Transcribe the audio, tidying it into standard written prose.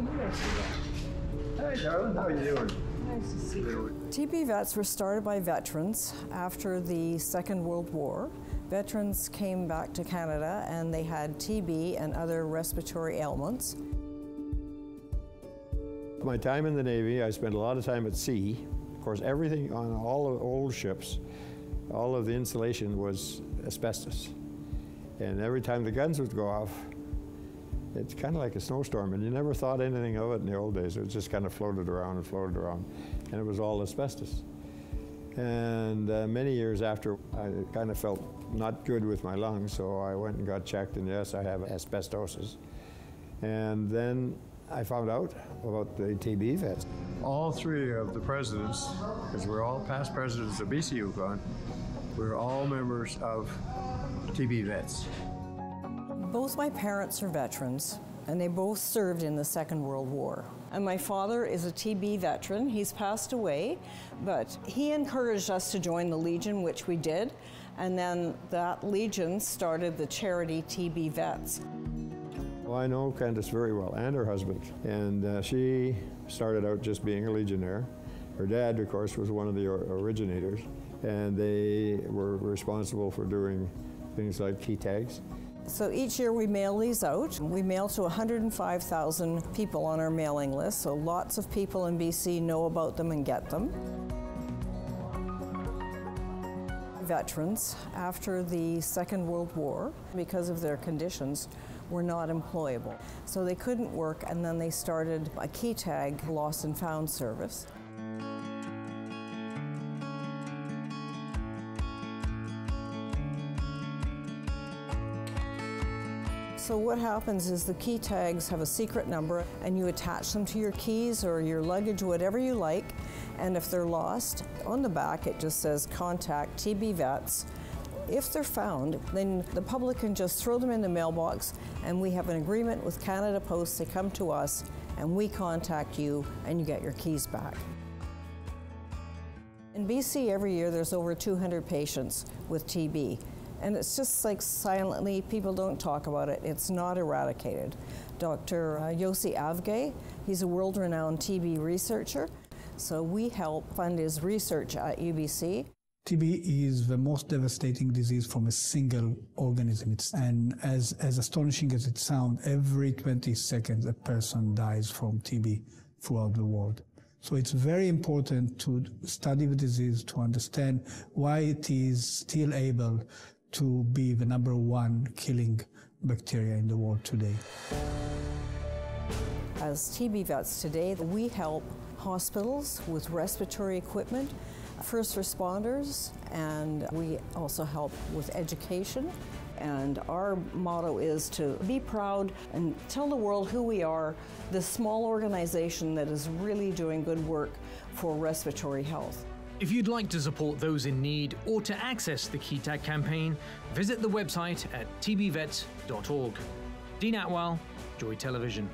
come in and see that. Hey, darling, how are you doing? Nice to see you. TB vets were started by veterans after the Second World War. Veterans came back to Canada and they had TB and other respiratory ailments. My time in the Navy, I spent a lot of time at sea. Of course, everything on all the old ships, all of the insulation was asbestos. And every time the guns would go off, it's kind of like a snowstorm, and you never thought anything of it in the old days. It just kind of floated around and floated around, and it was all asbestos. And many years after, I kind of felt not good with my lungs, so I went and got checked, and yes, I have asbestosis. And then I found out about the TB vets. All three of the presidents, because we're all past presidents of BC Yukon, we're all members of TB vets. Both my parents are veterans, and they both served in the Second World War. And my father is a TB veteran. He's passed away, but he encouraged us to join the Legion, which we did, and then that Legion started the charity TB Vets. Well, I know Candace very well, and her husband, and she started out just being a Legionnaire. Her dad, of course, was one of the originators, and they were responsible for doing things like key tags. So each year we mail these out. We mail to 105,000 people on our mailing list, so lots of people in BC know about them and get them. Veterans, after the Second World War, because of their conditions, were not employable. So they couldn't work, and then they started a key tag lost and found service. So what happens is the key tags have a secret number, and you attach them to your keys or your luggage, whatever you like, and if they're lost, on the back it just says contact TB Vets. If they're found, then the public can just throw them in the mailbox, and we have an agreement with Canada Post. They come to us and we contact you and you get your keys back. In BC every year there's over 200 patients with TB. And it's just like silently, people don't talk about it. It's not eradicated. Dr. JoytvBC, he's a world-renowned TB researcher. So we help fund his research at UBC. TB is the most devastating disease from a single organism. And as astonishing as it sounds, every 20 seconds a person dies from TB throughout the world. So it's very important to study the disease, to understand why it is still able to be the #1 killing bacteria in the world today. As TB vets today, we help hospitals with respiratory equipment, first responders, and we also help with education. And our motto is to be proud and tell the world who we are, this small organization that is really doing good work for respiratory health. If you'd like to support those in need or to access the Key Tag campaign, visit the website at tbvets.org. Dean Atwell, Joy Television.